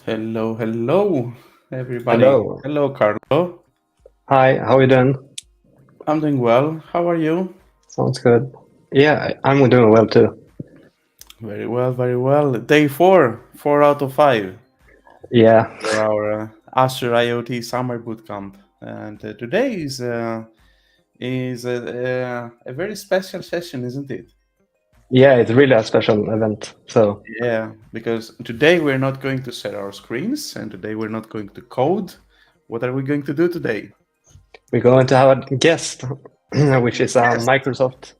Hello, everybody. Hello. Hello, Carlo. Hi, how are you doing? I'm doing well. How are you? Sounds good. Yeah, I'm doing well too. Very well, very well. Day four, 4 out of 5 Yeah, for our Azure IoT Summer Bootcamp. And today is a very special session, isn't it? yeah, it's really a special event. So Yeah, because today we're not going to share our screens, and today we're not going to code. What are we going to do today? we're going to have a guest, which is Yes, Microsoft.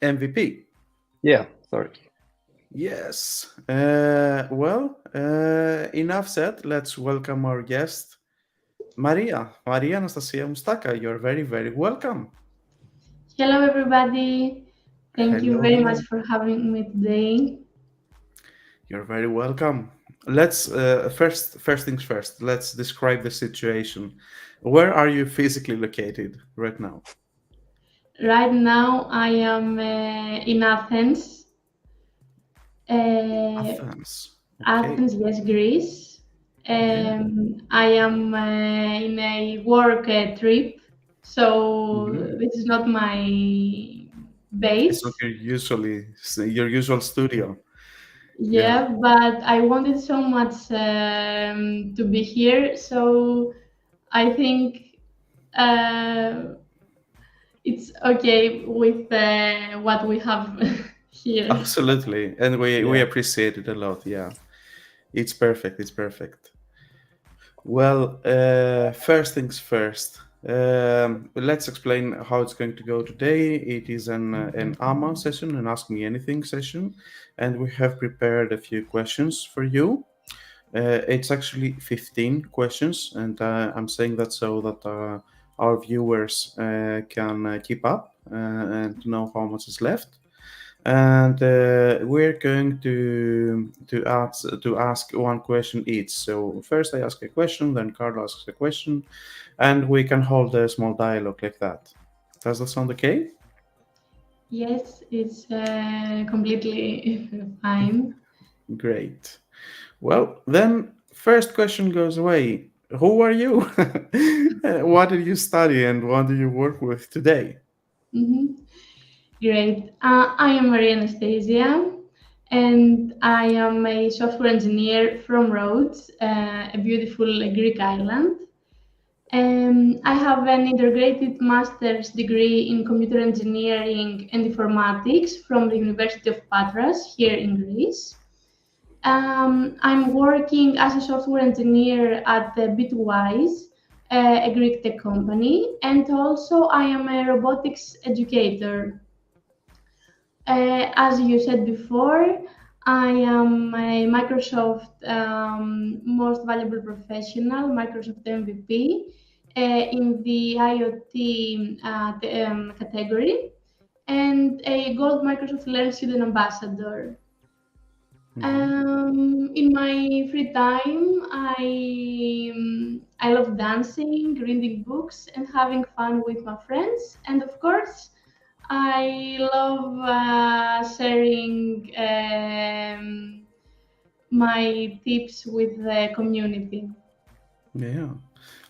MVP. Yeah, sorry. Yes. Enough said. Let's welcome our guest, Maria-Anastasia Moustaka. You're very, very welcome. Hello, everybody. Thank you Hello, very much hello. for having me today. You're very welcome. Let's first things first. Let's describe the situation. Where are you physically located right now? Right now, I am in Athens. Uh, Athens. Okay. Athens, yes, Greece. Yeah. I am in a work trip, so Mhm. this is not my It's not base. your usual studio. Yeah. Yeah, but I wanted so much to be here, so I think. Uh, it's okay with what we have here. Absolutely. And we Yeah. appreciate it a lot. Yeah. It's perfect. It's perfect. Well, first things first. Let's explain how it's going to go today. It is an AMA session, an Ask Me Anything session, and we have prepared a few questions for you. It's actually 15 questions, and I'm saying that so that our viewers can keep up and know how much is left. And we're going to ask one question each. So first I ask a question, then Carlo asks a question, and we can hold a small dialogue like that. Does that sound okay? Yes, it's completely fine. Great. Well, then first question goes away. Who are you? What did you study and what do you work with today? hmm Great. I am Maria-Anastasia, and I am a software engineer from Rhodes, a beautiful Greek island. I have an integrated master's degree in computer engineering and informatics from the University of Patras here in Greece. I'm working as a software engineer at the Bitwise, a Greek tech company, and also I am a robotics educator. As you said before, I am a Microsoft Most Valuable Professional, Microsoft MVP, in the IoT category, and a Gold Microsoft Learn Student Ambassador. Mhm. In my free time, I love dancing, reading books, and having fun with my friends. And of course, I love sharing my tips with the community. Yeah,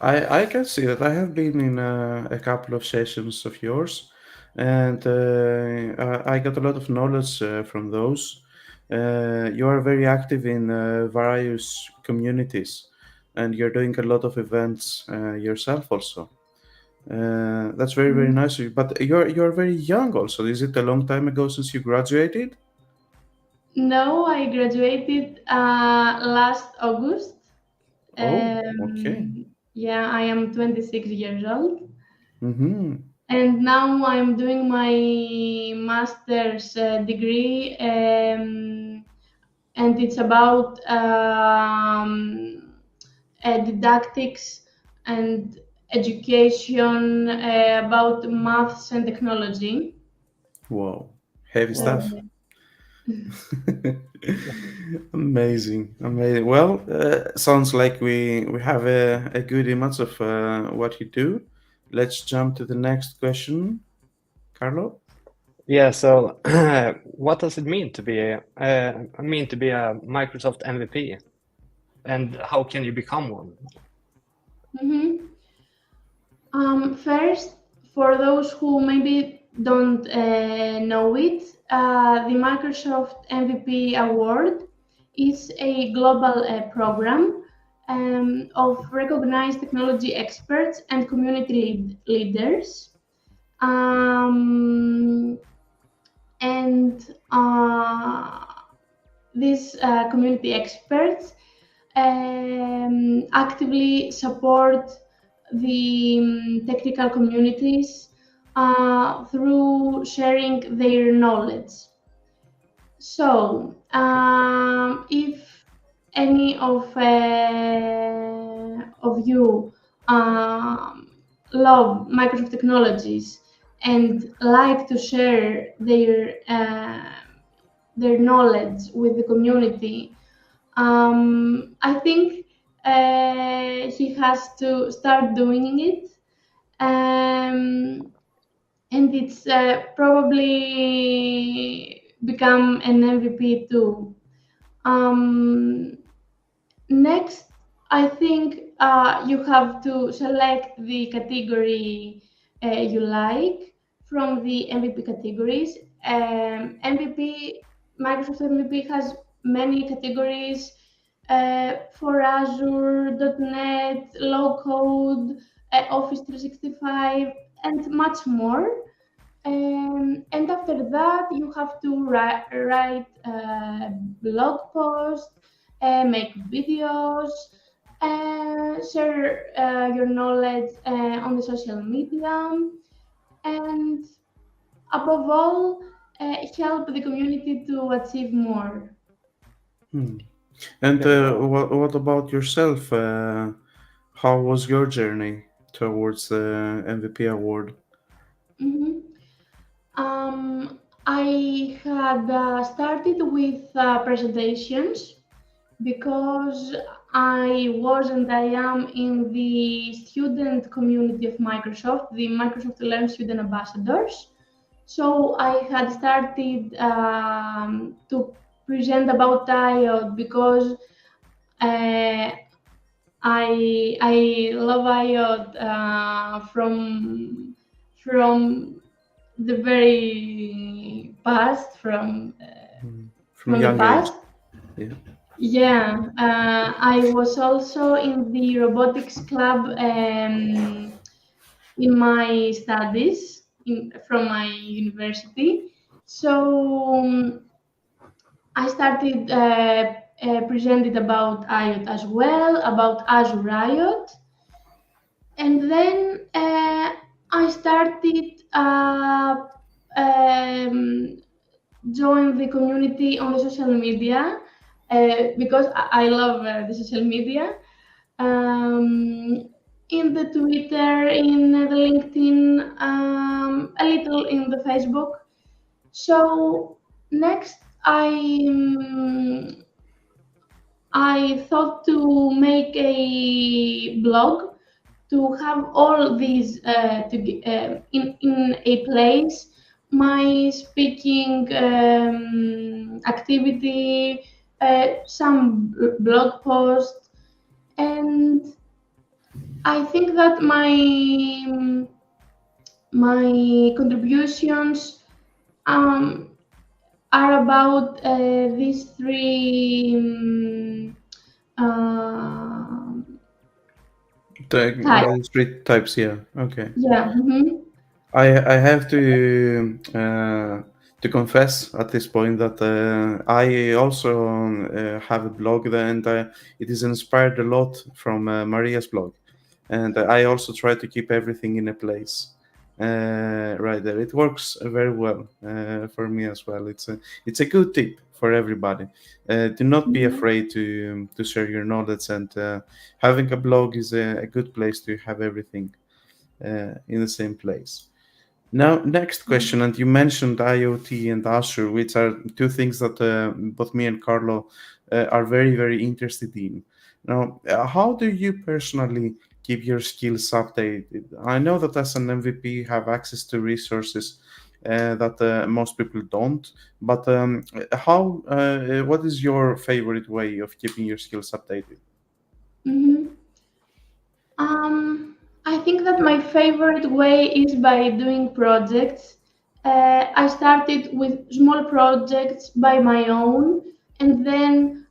I can see that. I have been in a couple of sessions of yours, and I got a lot of knowledge from those. You are very active in various communities, and you're doing a lot of events yourself also. That's very, very Mhm. nice of you. But you're very young also. Is it a long time ago since you graduated? No, I graduated last August. Oh, okay. Yeah, I am 26 years old. Mm-hmm. And now I'm doing my master's degree, and it's about didactics and education about maths and technology. Wow, heavy stuff. Uh, Amazing, amazing. Well, sounds like we have a good image of what you do. Let's jump to the next question, Carlo. Yeah, so what does it mean to be a Microsoft MVP, and how can you become one? Mhm. First, for those who maybe don't know it, the Microsoft MVP Award is a global program of recognized technology experts and community leaders. Um, and these community experts actively support the technical communities through sharing their knowledge. So, if any of you love Microsoft technologies and like to share their knowledge with the community, I think he has to start doing it, um, and it's probably become an MVP too. Um, Next, I think you have to select the category you like from the MVP categories. MVP, Microsoft MVP has many categories for Azure, .NET, low code, Office 365, and much more. And after that, you have to write blog posts, make videos, share your knowledge on the social media, and above all, help the community to achieve more. Hmm. And Yeah. what about yourself? How was your journey towards the MVP award? Mhm. I had started with presentations because I was and I am in the student community of Microsoft, the Microsoft Learn Student Ambassadors. So I had started to present about IoT because uh, I love IoT from the very past, From a from the young age? past. Yeah. Yeah, I was also in the robotics club in my studies from my university. So I started presented about IoT as well, about Azure IoT, and then I started um, join the community on the social media because I love the social media. In the Twitter, in the LinkedIn, a little in the Facebook. So next, I thought to make a blog to have all these in a place. My speaking activity, some blog posts, and I think that my contributions um, are about these three types. Street types, yeah. Okay. Yeah. Mhm. I have to confess at this point that I also have a blog there, and it is inspired a lot from Maria's blog, and I also try to keep everything in a place right there. It works very well for me as well. It's a good tip for everybody. Do not be Mhm. afraid to share your knowledge, and having a blog is a good place to have everything in the same place. Now, next question, and you mentioned IoT and Azure, which are two things that both me and Carlo are very, very interested in. Now, how do you personally keep your skills updated? I know that as an MVP, you have access to resources. that most people don't. But what is your favorite way of keeping your skills updated? Mhm. I think that my favorite way is by doing projects. I started with small projects by my own, and then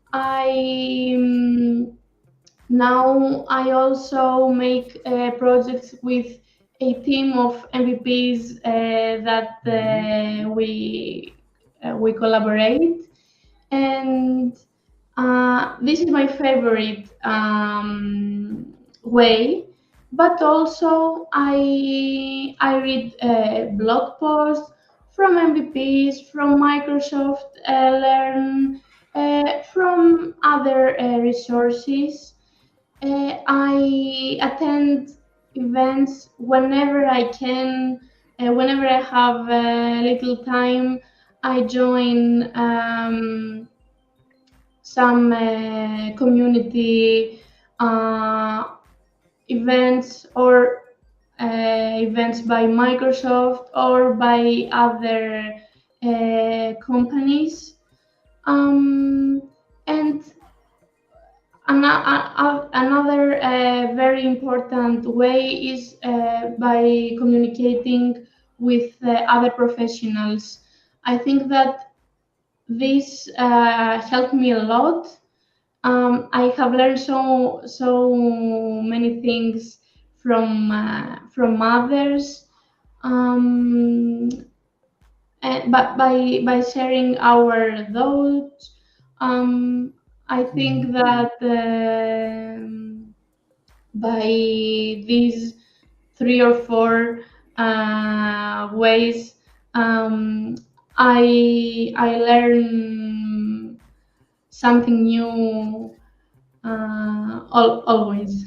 now I also make projects with a team of MVPs that we collaborate, and this is my favorite way. But also I read blog posts from MVPs, from Microsoft, learn from other resources. I attend events whenever I can, whenever I have little time. I join some community events or events by Microsoft or by other companies. And another very important way is by communicating with other professionals. I think that this helped me a lot. I have learned so many things from others, but by sharing our thoughts. I think that by these 3 or 4 ways, I learn something new always.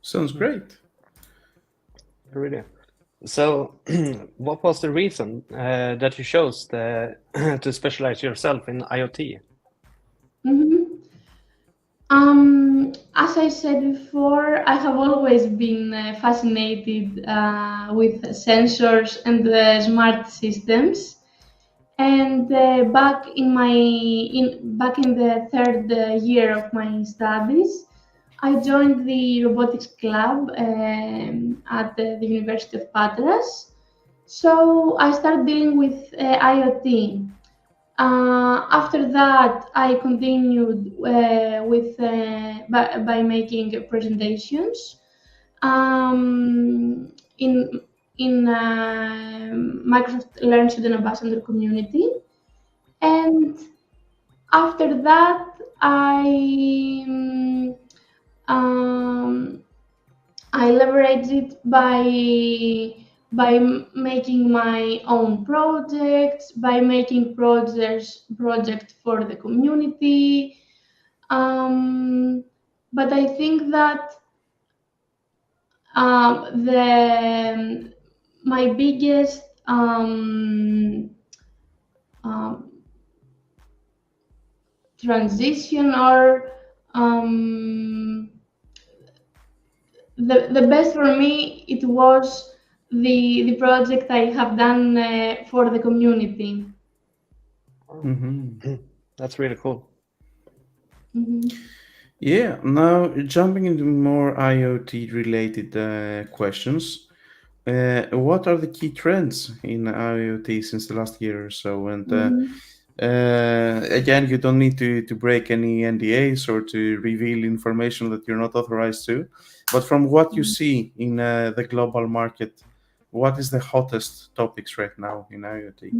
Sounds great. Really. So, what was the reason that you chose to specialize yourself in IoT? As I said before, I have always been fascinated with sensors and smart systems. And back in the third year of my studies, I joined the robotics club at the University of Patras. So I started dealing with IoT. After that, I continued by making presentations in Microsoft Learn Student Ambassador community, and after that, I leveraged it by making my own projects, by making projects for the community. But I think that my biggest transition or the best for me, it was the project I have done for the community. That's really cool. Yeah, now jumping into more IoT related questions. What are the key trends in IoT since the last year or so? And again, you don't need to break any NDAs or to reveal information that you're not authorized to. But from what you see in the global market, what is the hottest topics right now in IoT?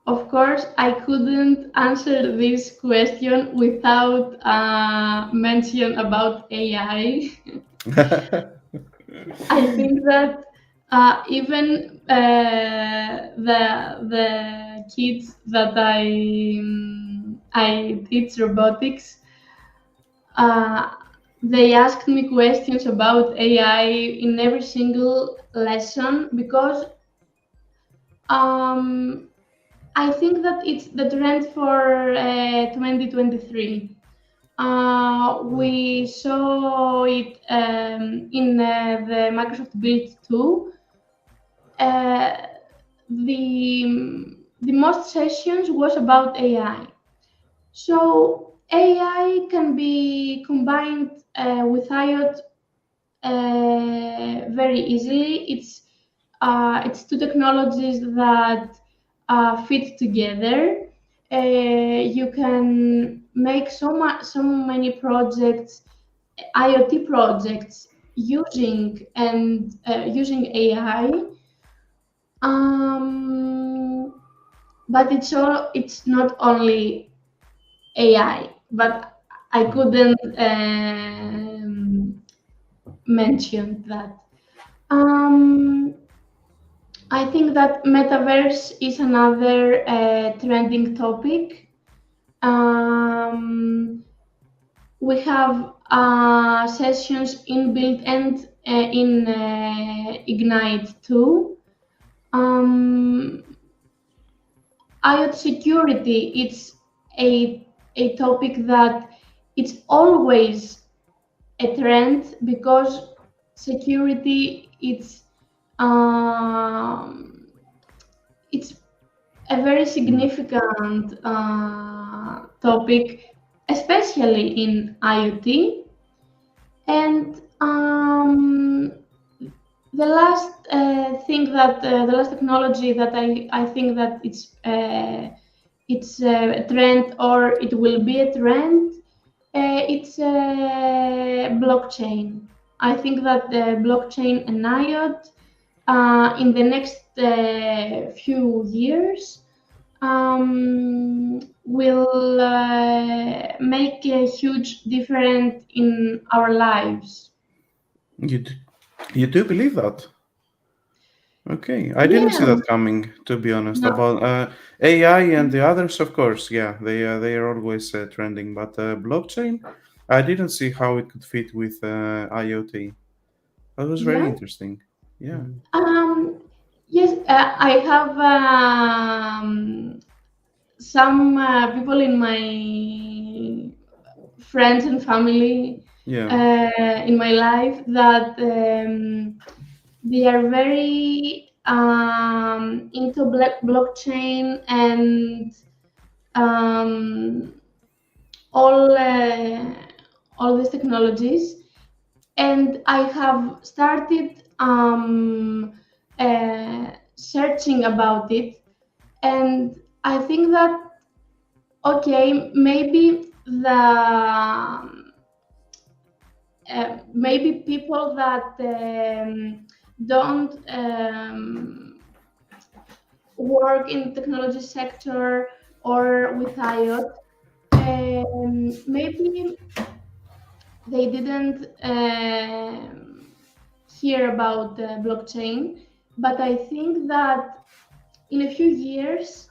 Of course, I couldn't answer this question without mention about AI. I think that even the kids that I teach robotics, they asked me questions about AI in every single lesson because I think that it's the trend for 2023. We saw it in the Microsoft Build 2. the most sessions was about AI. So AI can be combined with IoT very easily. It's two technologies that fit together. You can make so many projects, IoT projects, using AI. But it's not only AI. But I couldn't mention that. I think that metaverse is another trending topic. We have sessions in Build and in Ignite too. IoT security, it's a topic that it's always a trend because security it's a very significant topic, especially in IoT. And the last the last technology that I think that it's a trend or it will be a trend. It's blockchain. I think that the blockchain and IoT in the next few years will make a huge difference in our lives. You do believe that? Okay, I didn't see Yeah. that coming, to be honest. No. About AI and the others, of course, yeah, they are always trending. But blockchain, I didn't see how it could fit with IoT. That was very Yeah. interesting. Yeah. Yes, I have some people in my friends and family Yeah. in my life that they are very into blockchain and um, all all these technologies, and I have started searching about it, and I think that okay, maybe people that don't work in technology sector or with IoT, maybe they didn't hear about the blockchain, but I think that in a few years,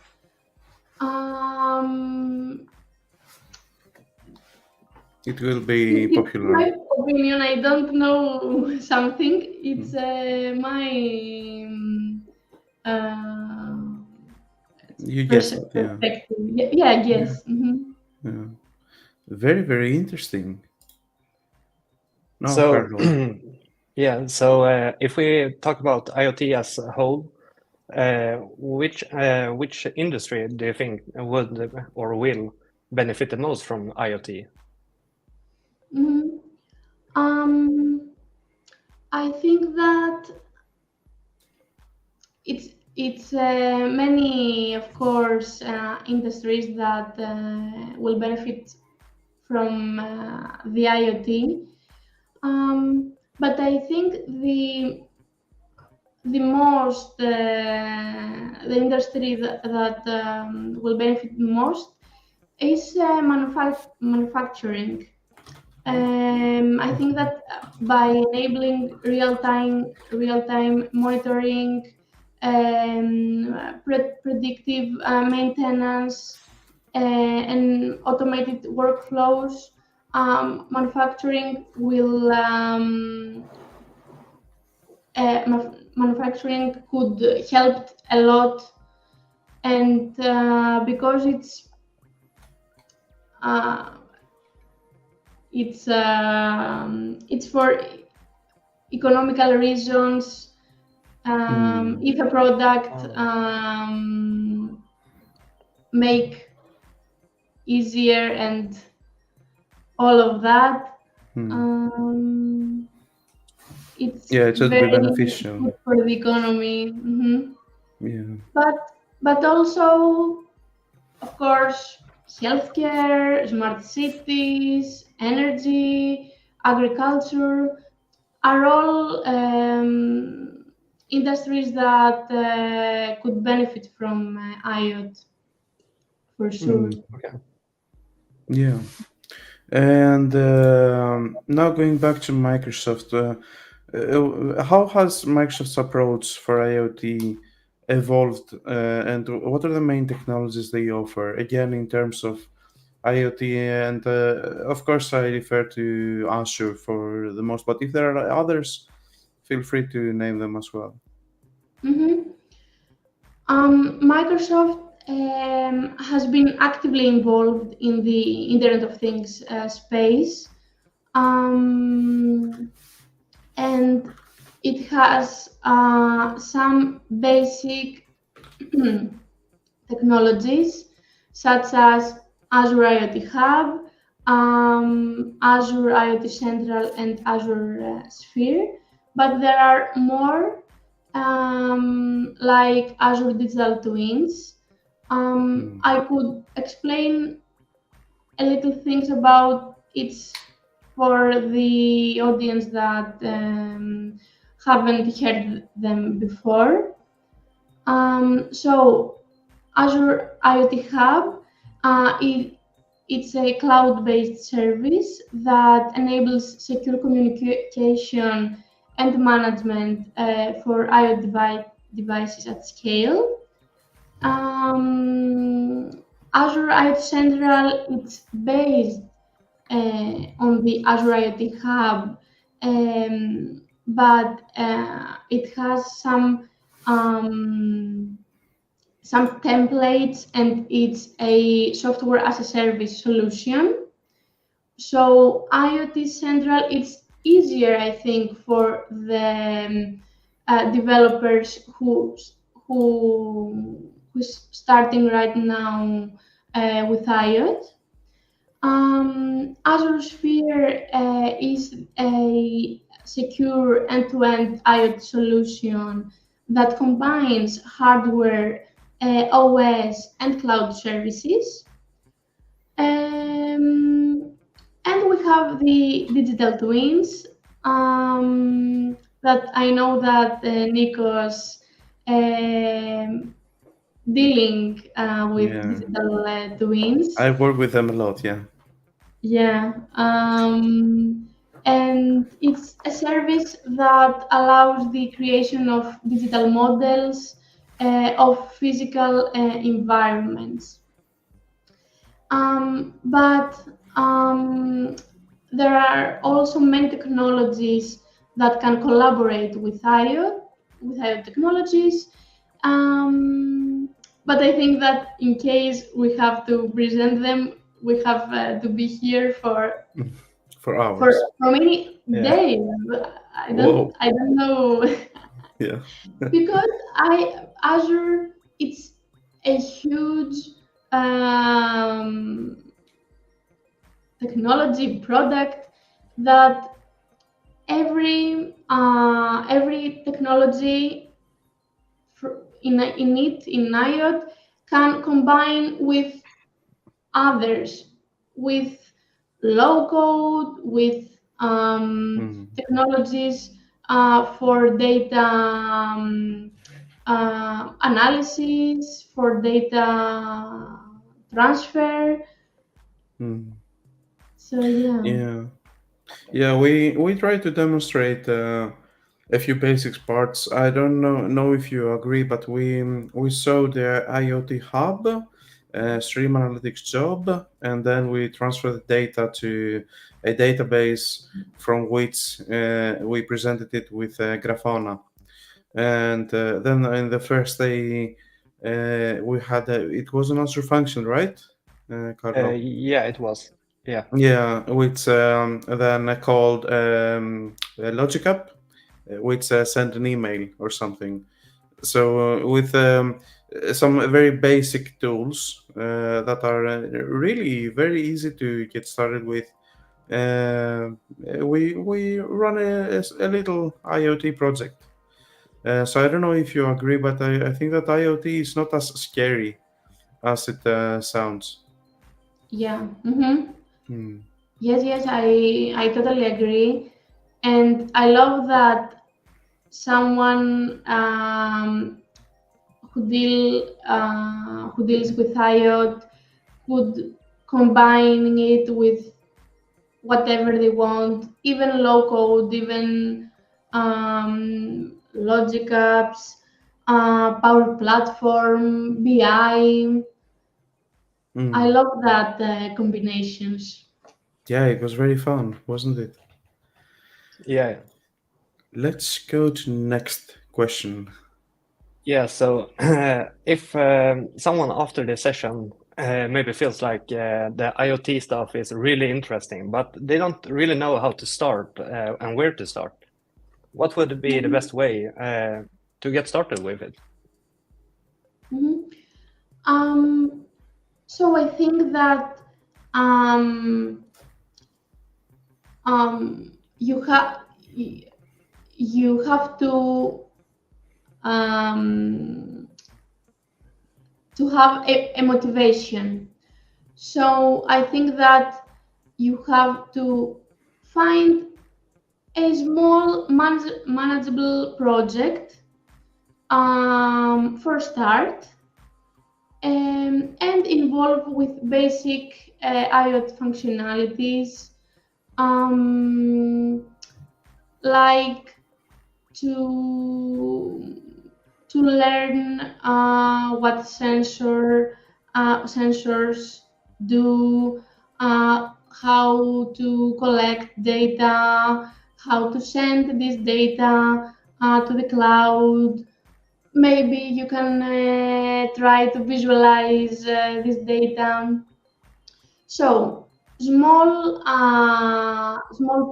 It will be it's popular. my opinion. I don't know something. It's my You guess that, yeah. perspective. Yeah, yes. Yeah. Very, very interesting. No, So, Carlo. yeah, so if we talk about IoT as a whole, which industry do you think would or will benefit the most from IoT? I think that it's many, of course, industries that will benefit from the IoT. But I think the industry that will benefit most is manufacturing. I think that by enabling real-time monitoring, predictive maintenance, and automated workflows, manufacturing could help a lot, and because it's for economical reasons, If a product make easier and all of that, it's it should be very beneficial. good for the economy. Yeah. But also, of course, healthcare, smart cities, energy, agriculture are all industries that could benefit from IoT for sure. Okay. Yeah. And now going back to Microsoft, how has Microsoft's approach for IoT evolved, and what are the main technologies they offer? Again, in terms of IoT, and of course, I refer to Azure for the most, but if there are others, feel free to name them as well. Mhm. Microsoft has been actively involved in the Internet of Things space, and it has some basic technologies such as Azure IoT Hub, Azure IoT Central, and Azure Sphere. But there are more like Azure Digital Twins. I could explain a little things about it for the audience that haven't heard them before. So Azure IoT Hub, it's a cloud-based service that enables secure communication and management for IoT devices at scale. Azure IoT Central, it's based on the Azure IoT Hub, but it has some templates, and it's a software as a service solution. So IoT Central, it's easier, I think, for the developers who's starting right now with IoT. Azure Sphere is a secure end-to-end IoT solution that combines hardware, OS, and cloud services. And we have the digital twins that I know that Nikos dealing with digital twins. I work with them a lot, yeah. Yeah, and it's a service that allows the creation of digital models of physical environments. But there are also many technologies that can collaborate with IoT technologies. But I think that in case we have to present them, we have to be here for hours. For many days. I don't know. Yeah. Because Azure, it's a huge technology product that every technology in IoT can combine with others, with low code, with technologies for data analysis, for data transfer. So yeah, we try to demonstrate a few basics parts. I don't know if you agree, but we saw the IoT hub, stream analytics job, and then we transfer the data to a database from which we presented it with Grafana. And then in the first day, we had it was an answer function, right, Carlo? Yeah, it was. Yeah. Yeah, which then called Logic App, which send an email or something. So with some very basic tools that are really very easy to get started with, we run a little IoT project. So I don't know if you agree, but I think that IoT is not as scary as it sounds. Yeah. Hmm. Yes, I totally agree. And I love that someone who deals with IoT could combine it with whatever they want, even low code, even logic apps, Power Platform, BI. I Hmm. love that combinations. Yeah, it was very fun, wasn't it? Yeah. Let's go to next question. Yeah, so if someone after the session maybe feels like the IoT stuff is really interesting, but they don't really know how to start and where to start, what would be the best way to get started with it? Mhm. Um, so I think that um, you have um, to have a motivation. So I think that you have to find a small manageable project for start, and involve with basic IoT functionalities, um, like to learn what sensors do, how to collect data, how to send this data to the cloud. Maybe you can try to visualize this data. So small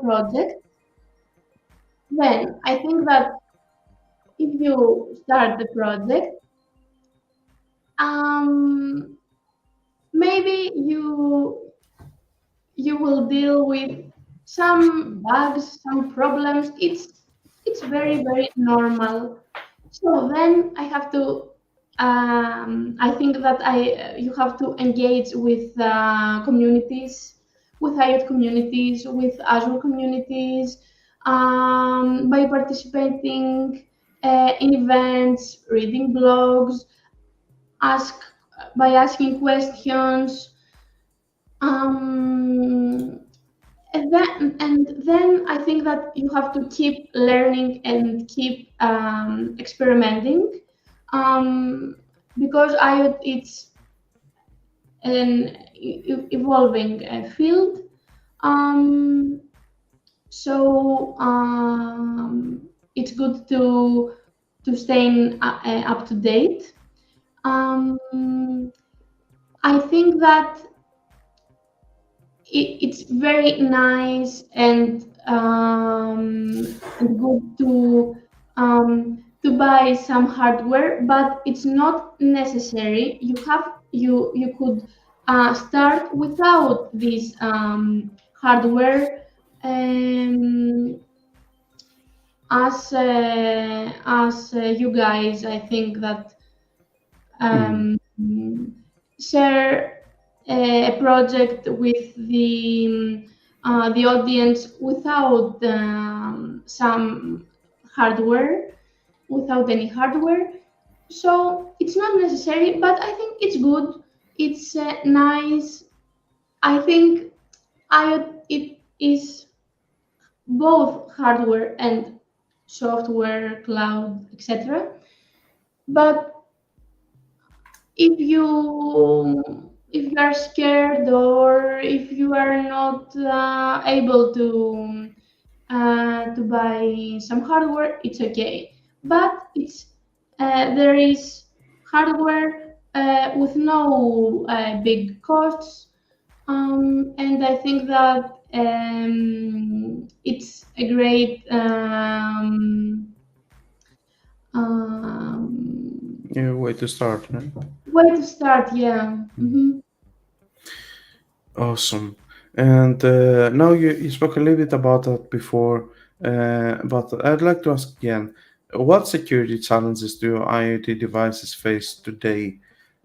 project. Then I think that if you start the project, um, maybe you will deal with some bugs, some problems. It's very normal. So then I have to. I think that you have to engage with communities, with IoT communities, with Azure communities, by participating in events, reading blogs, ask by asking questions. Um, and then I think that you have to keep learning and keep experimenting, um, because IoT it's an evolving field. Um, so it's good to stay up to date. Um, I think that it's very nice and good to buy some hardware, but it's not necessary. You could start without this hardware, um, as you guys. I think that Hmm. um, share a project with the audience without some hardware, without any hardware. So it's not necessary, but I think it's good. It's nice. I think it is both hardware and software, cloud, etc. But if you are scared, or if you are not able to buy some hardware, it's okay. But there is hardware with no big costs, And I think that it's a great Yeah, way to start, right? way to start. Yeah. Awesome. And now you spoke a little bit about that before, but I'd like to ask again, what security challenges do IoT devices face today,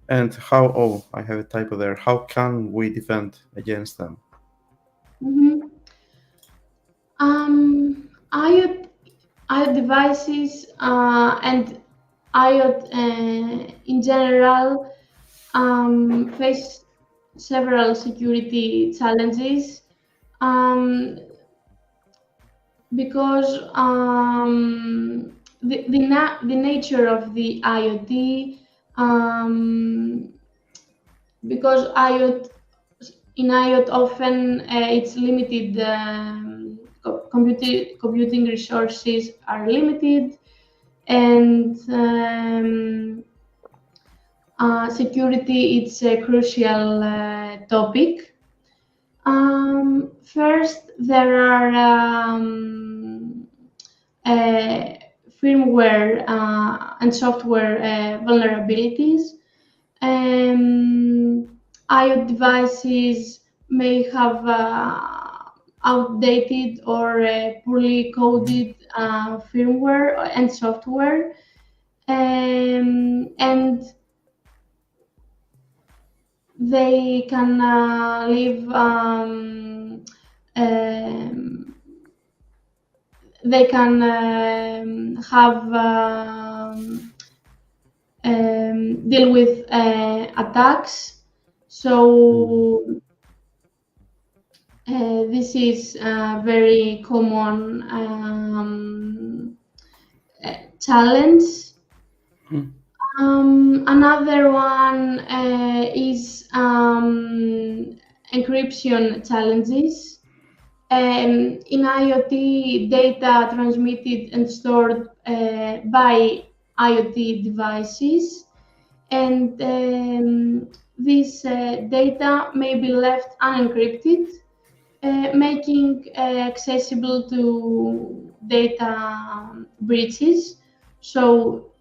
and how, oh, I have a typo there, how can we defend against them? Mm-hmm. IoT, IoT devices and IoT in general face several security challenges because the nature of the IoT, because in IoT often it's limited, computing resources are limited, and security it's a crucial topic. First, there are uh, firmware and software vulnerabilities. IoT devices may have outdated or poorly coded firmware and software, and they can leave um, they can have deal with attacks. So this is a very common challenge. Another one is encryption challenges. In IoT, data transmitted and stored by IoT devices, and this data may be left unencrypted, making accessible to data breaches. So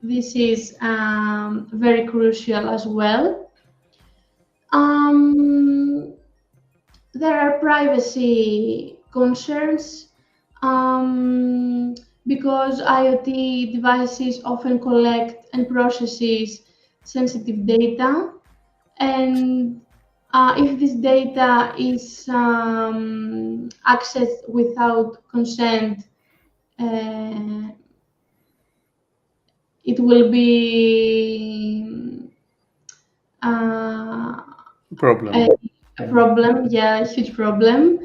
this is very crucial as well. There are privacy concerns because IoT devices often collect and processes sensitive data, and if this data is accessed without consent, it will be Problem. a problem, yeah, a huge problem.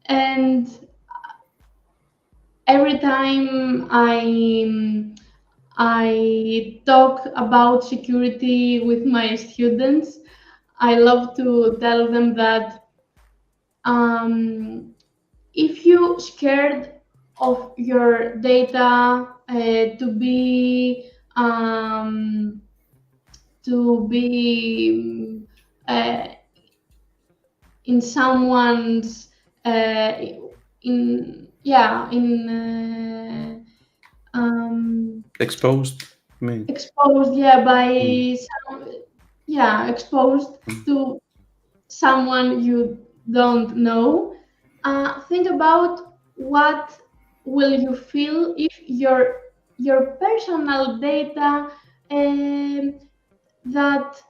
And every time I talk about security with my students, I love to tell them that if you scared of your data to be in someone's in yeah in Exposed, I mean. exposed, yeah, by some, yeah, exposed to someone you don't know. Think about what will you feel if your personal data that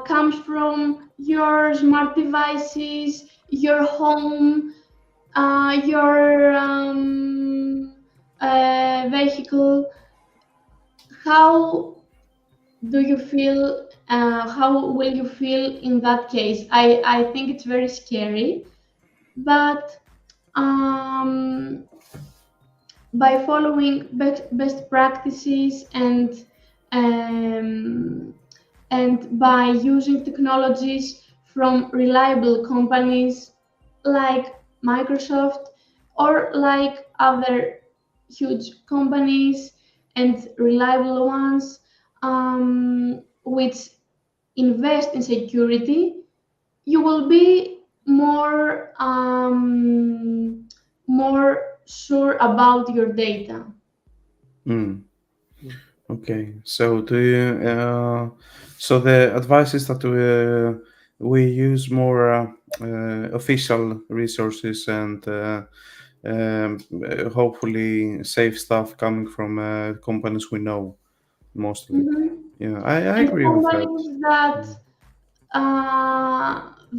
comes from your smart devices, your home, your vehicle. How do you feel? How will you feel in that case? I think it's very scary, but um, by following best practices um, and by using technologies from reliable companies like Microsoft or like other huge companies and reliable ones which invest in security, you will be more sure about your data. Mm. Okay, so do you, so the advice is that we use more official resources and hopefully safe stuff coming from companies we know mostly. Mhm. Yeah, I And agree with that. companies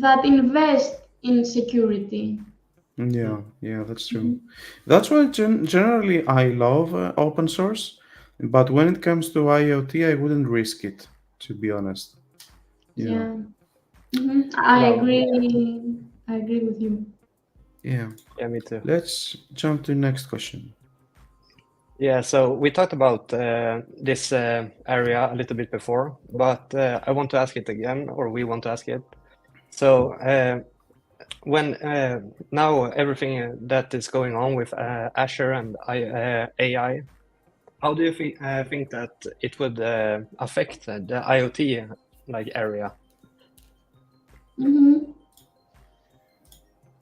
that invest in security. Yeah, that's true. That's why generally I love open source, but when it comes to IoT, I wouldn't risk it, to be honest. Yeah, Yeah. I Well, agree. I agree with you. yeah. yeah, me too. Let's jump to the next question. Yeah, so we talked about this area a little bit before, but I want to ask it again, or we want to ask it. So when now everything that is going on with Azure and AI, how do you think that it would affect the IoT like area? Mm-hmm.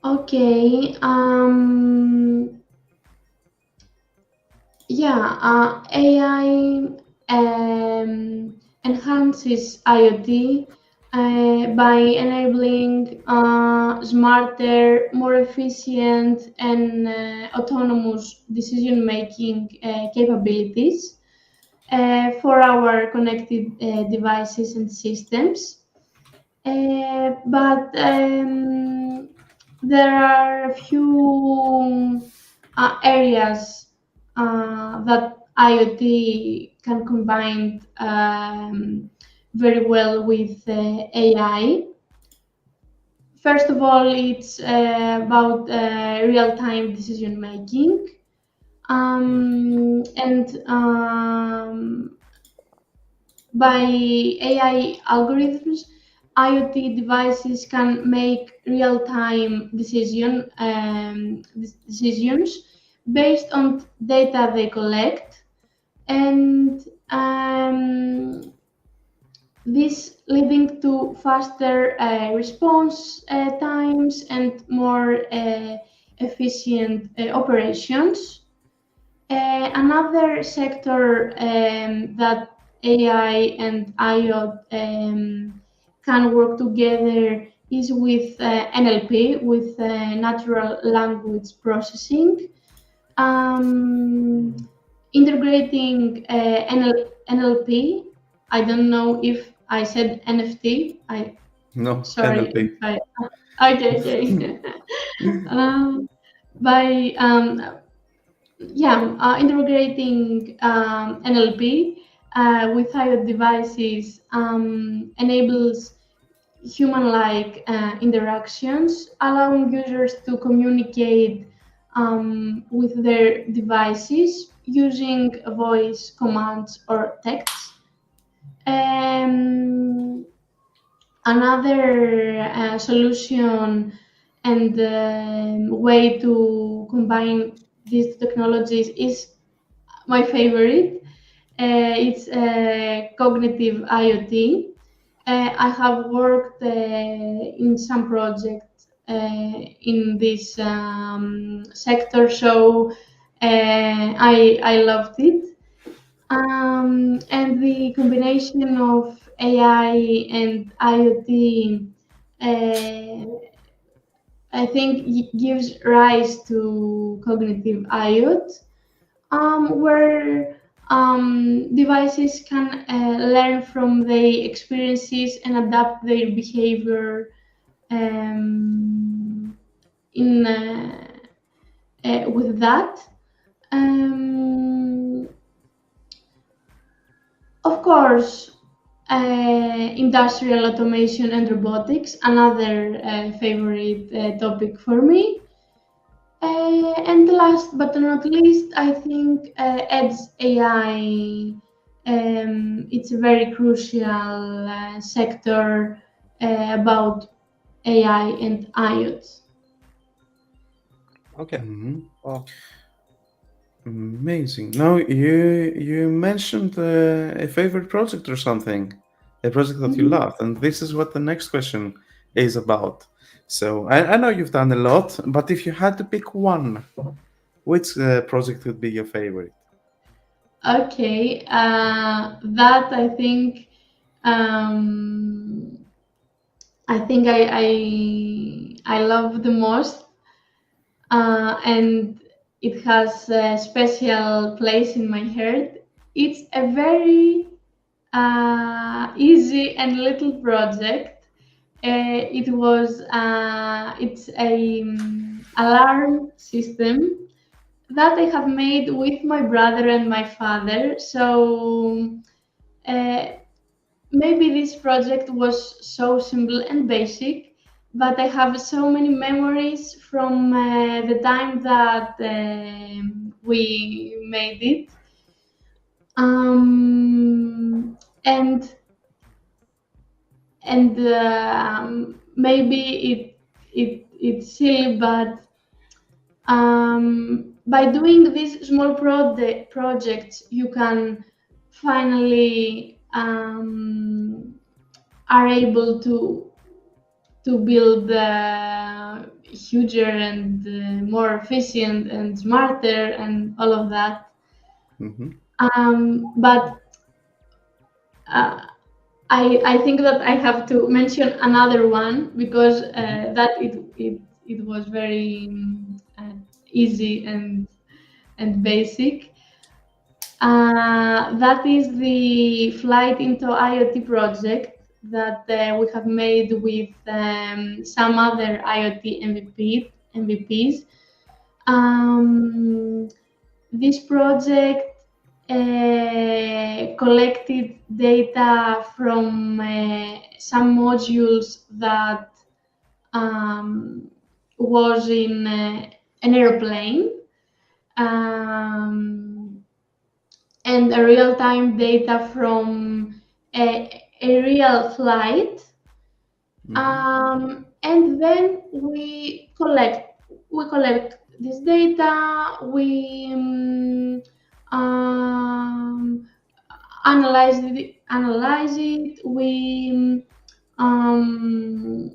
Okay. Yeah. AI enhances IoT by enabling smarter, more efficient, and autonomous decision-making capabilities for our connected devices and systems. But there are a few areas that IoT can combine very well with AI. First of all, it's about real-time decision making, and by AI algorithms, IoT devices can make real-time decisions based on data they collect, and this leading to faster response times and more efficient operations. Another sector that AI and IoT can work together is with NLP, with natural language processing. Um, Integrating NLP. I don't know if I said NFT. I No, sorry if NLP. I. Okay, okay. um, by yeah, integrating NLP with IoT devices enables human-like interactions, allowing users to communicate with their devices using voice commands or text. Um, Another solution and way to combine these technologies is my favorite. It's cognitive IoT. I have worked in some projects in this sector, so I loved it. And the combination of AI and IoT, I think, gives rise to cognitive IoT, where devices can learn from their experiences and adapt their behavior in with that. Um, of course, industrial automation and robotics, another favorite topic for me. And last but not least, I think Edge AI. It's a very crucial sector about AI and IoT. Okay. Mhm. Well, Amazing. Now you mentioned a favorite project or something, a project that you Mhm. loved, and this is what the next question is about. So I know you've done a lot, but if you had to pick one, which project would be your favorite? Okay, that um, I think I love the most, and it has a special place in my heart. It's a very easy and little project. It's a alarm system that I have made with my brother and my father. So uh, maybe this project was so simple and basic, but I have so many memories from the time that we made it. Um, and maybe it's silly, but by doing these small projects, you can finally are able to build huger and more efficient and smarter and all of that. Hmm. But uh, I think that I have to mention another one because that it was very easy and basic. That is the flight into IoT project that we have made with some other IoT MVPs. Um, this project collected data from some modules that was in an airplane, um, and a real-time data from a real flight. And then we collect this data. We analyze it. Um,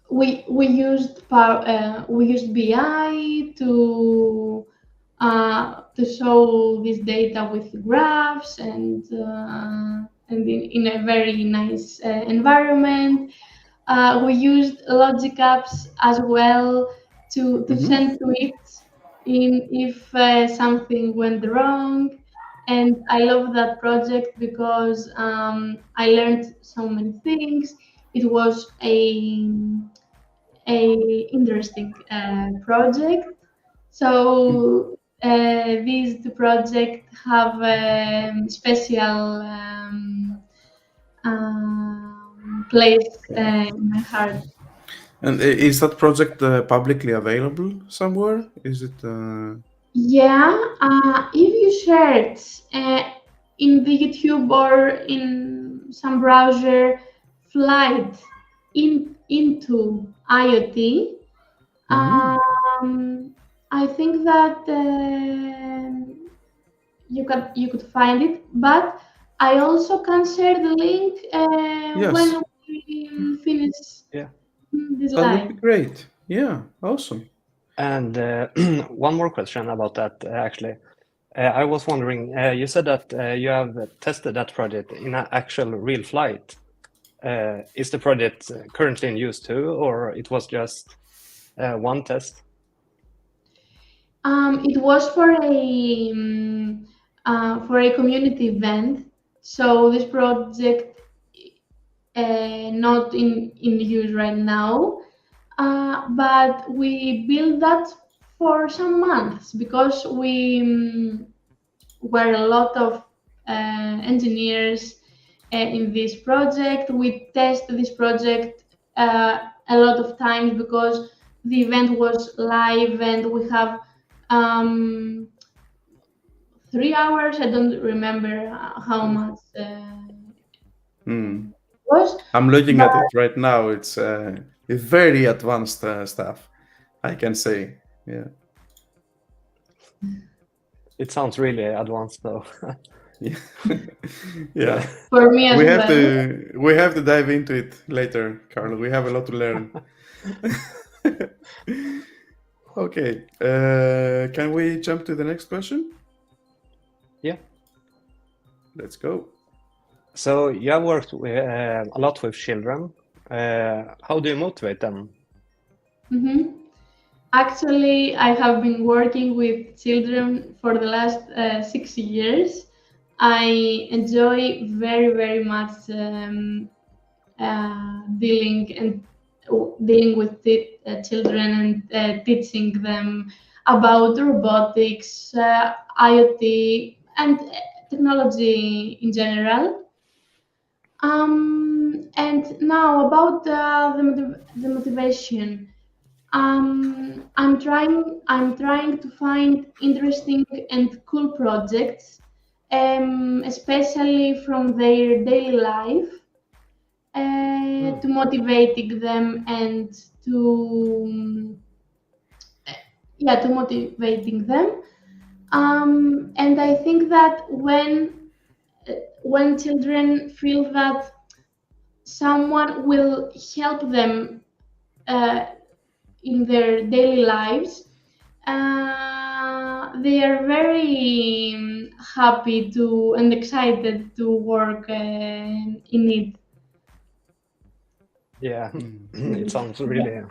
we used BI to show this data with graphs and in a very nice environment. We used logic apps as well to send tweets in if something went wrong. And I love that project because I learned so many things. It was a interesting project. So these the project have special place in my heart. And is that project publicly available somewhere? Is it? Yeah, if you search in the YouTube or in some browser flight into IoT, Mhm. I think that you could find it. But I also can share the link Yes, when we finish Yeah. this that would live. be great. Yeah, awesome. And one more question about that, actually. I was wondering, you said that you have tested that project in an actual real flight. Is the project currently in use too, or it was just one test? It was for a community event. So this project not in use right now, but we built that for some months because we were a lot of engineers in this project. We tested this project a lot of times because the event was live and we have um, 3 hours. I don't remember how much Hmm. was, I'm looking but at it right now. It's very advanced stuff, I can say. Yeah. It sounds really advanced, though. Yeah. For me as We have well. we have to dive into it later, Carlo. We have a lot to learn. Okay. Can we jump to the next question? Yeah. Let's go. So you have worked a lot with children. How do you motivate them? Mhm. Actually, I have been working with children for the last 6 years. I enjoy very much dealing with children and teaching them about robotics, IoT, and technology in general. And now about the motivation. I'm trying to find interesting and cool projects, especially from their daily life, to motivating them and to yeah, to motivating them. And I think that when children feel that someone will help them uh, in their daily lives, they are very happy to and excited to work in it. Yeah, Mm. it sounds really.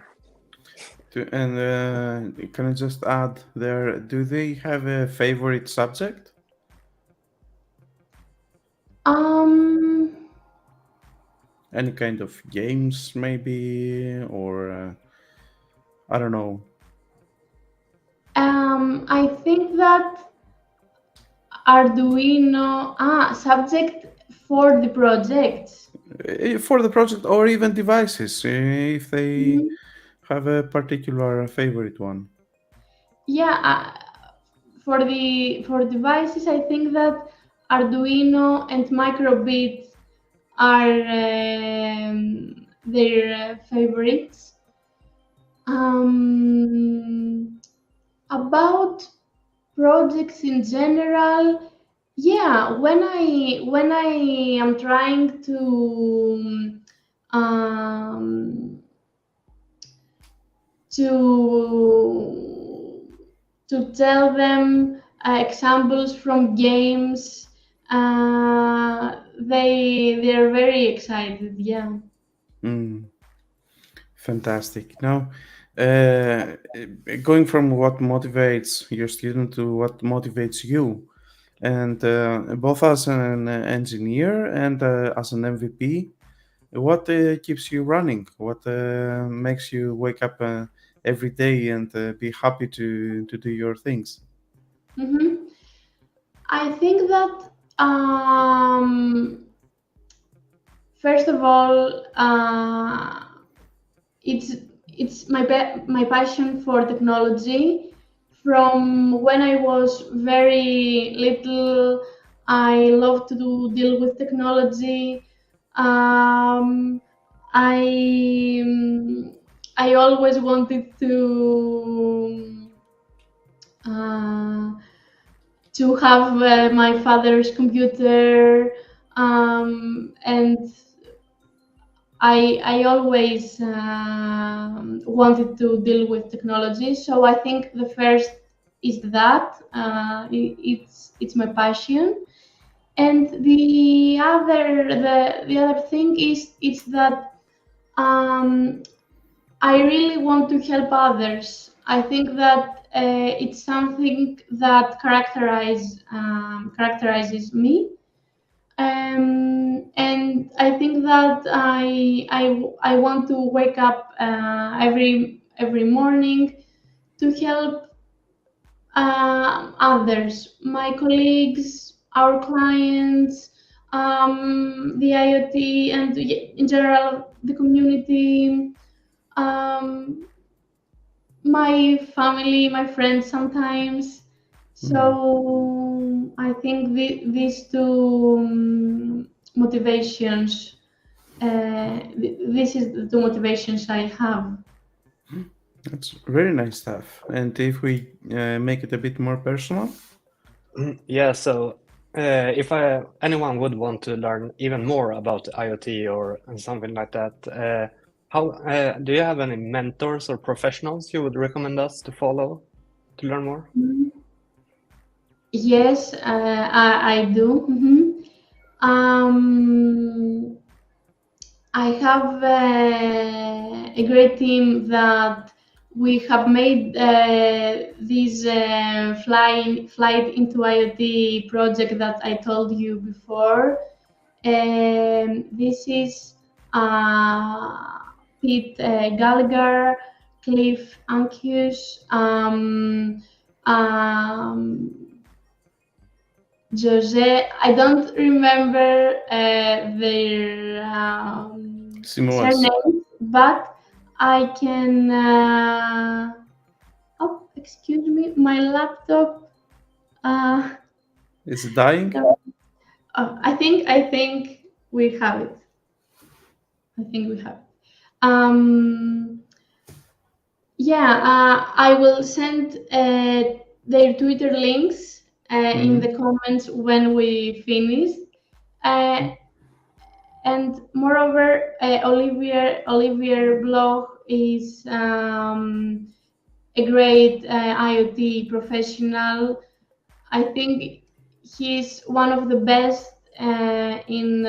And can I just add there? Do they have a favorite subject? Um, Any kind of games, maybe, or I don't know. I think that Arduino subject for the project. For the project or even devices, if they Mhm. have a particular favorite one. Yeah, for devices, I think that Arduino and Microbit are their favorites. About projects in general, yeah, when I am trying um, to to tell them examples from games, they're very excited. Yeah. Mm, fantastic. Now, uh, going from what motivates your student to what motivates you, and both as an engineer and as an MVP, what keeps you running? What makes you wake up every day and be happy to do your things? hmm I think that first of all, it's my passion for technology. From when I was very little, I love to deal with technology. Um, I I always wanted uh, to have my father's computer, and I always wanted to deal with technology. So I think the first is that it's my passion, and the other thing is that um, I really want to help others. I think that it's something that characterizes me, and I think that I want to wake up every morning to help others, my colleagues, our clients, the IoT, and in general the community, um, my family, my friends sometimes. Mm, So I think these two motivations. This is the two motivations I have. that's very nice stuff. And if we make it a bit more personal, Yeah, so if anyone would want to learn even more about IoT or something like that, how do you have any mentors or professionals you would recommend us to follow to learn more? Yes, I do. I have a great team that we have made this flight into IoT project that I told you before. This is Pete Gallagher, Cliff Ankius, Jose. I don't remember their surnames, but I can. Oh, excuse me, my laptop. Is it dying? Oh, I think we have it. I think we have it. Yeah, I will send their Twitter links in the comments when we finish. And moreover, Olivier blog is a great IoT professional. I think he's one of the best in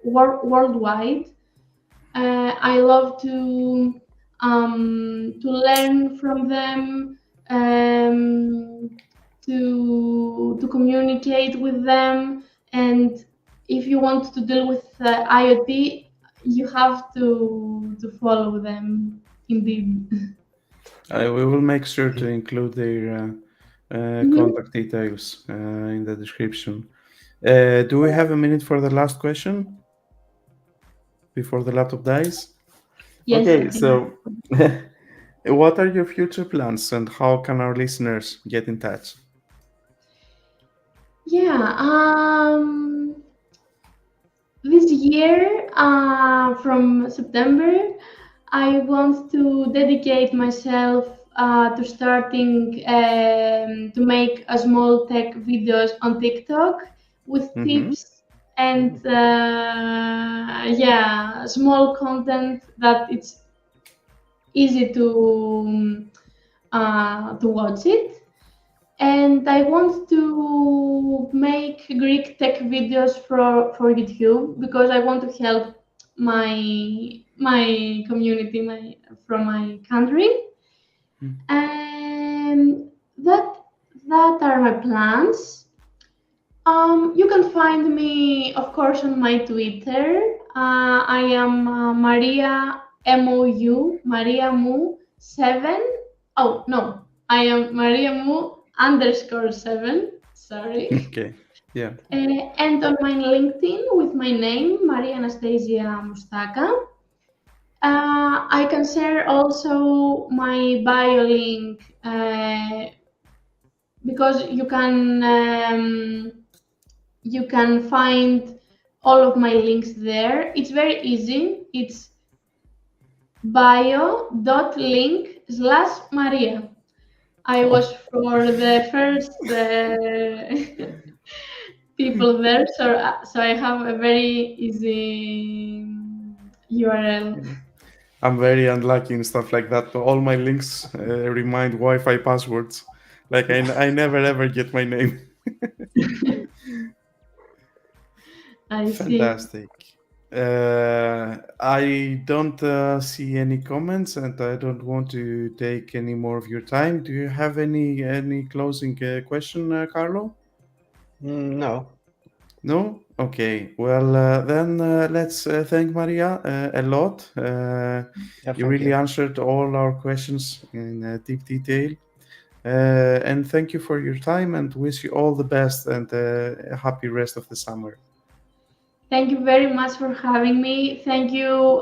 worldwide. I love to learn from them, to communicate with them, and if you want to deal with IoT, you have to follow them indeed. We will make sure to include their contact details in the description. Do we have a minute for the last question before the laptop dies? Yes, Okay, so what are your future plans and how can our listeners get in touch? Yeah, this year, from September, I want to dedicate myself to starting to make a small tech videos on TikTok with tips and yeah, small content that it's easy to watch it. And I want to make Greek tech videos for YouTube because I want to help my community, from my country. And that are my plans. You can find me, of course, on my Twitter. I am Maria Mu 7. Oh no, I am Maria Mu _7. Sorry. Okay, yeah. And on my LinkedIn with my name, Maria-Anastasia Moustaka. I can share also my bio link because you can find all of my links there. It's very easy. It's bio.link/Maria. I was for the first people there, so I have a very easy URL. I'm very unlucky in stuff like that. All my links remind Wi-Fi passwords. Like I never ever get my name. I Fantastic. I don't see any comments, and I don't want to take any more of your time. Do you have any closing question, Carlo? No. No? Okay. Well, then let's thank Maria a lot. You really answered all our questions in deep detail. And thank you for your time and wish you all the best and a happy rest of the summer. Thank you very much for having me. Thank you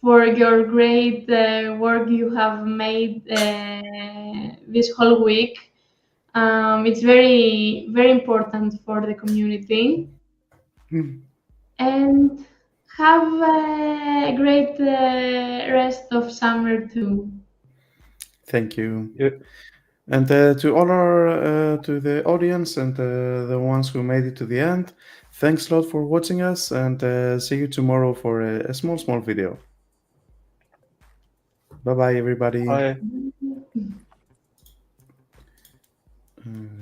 for your great work you have made this whole week. It's very, very important for the community. And have a great rest of summer too. Thank you. And to all our to the audience and the ones who made it to the end, thanks a lot for watching us, and see you tomorrow for a small video. Bye bye, everybody. Bye. Mm.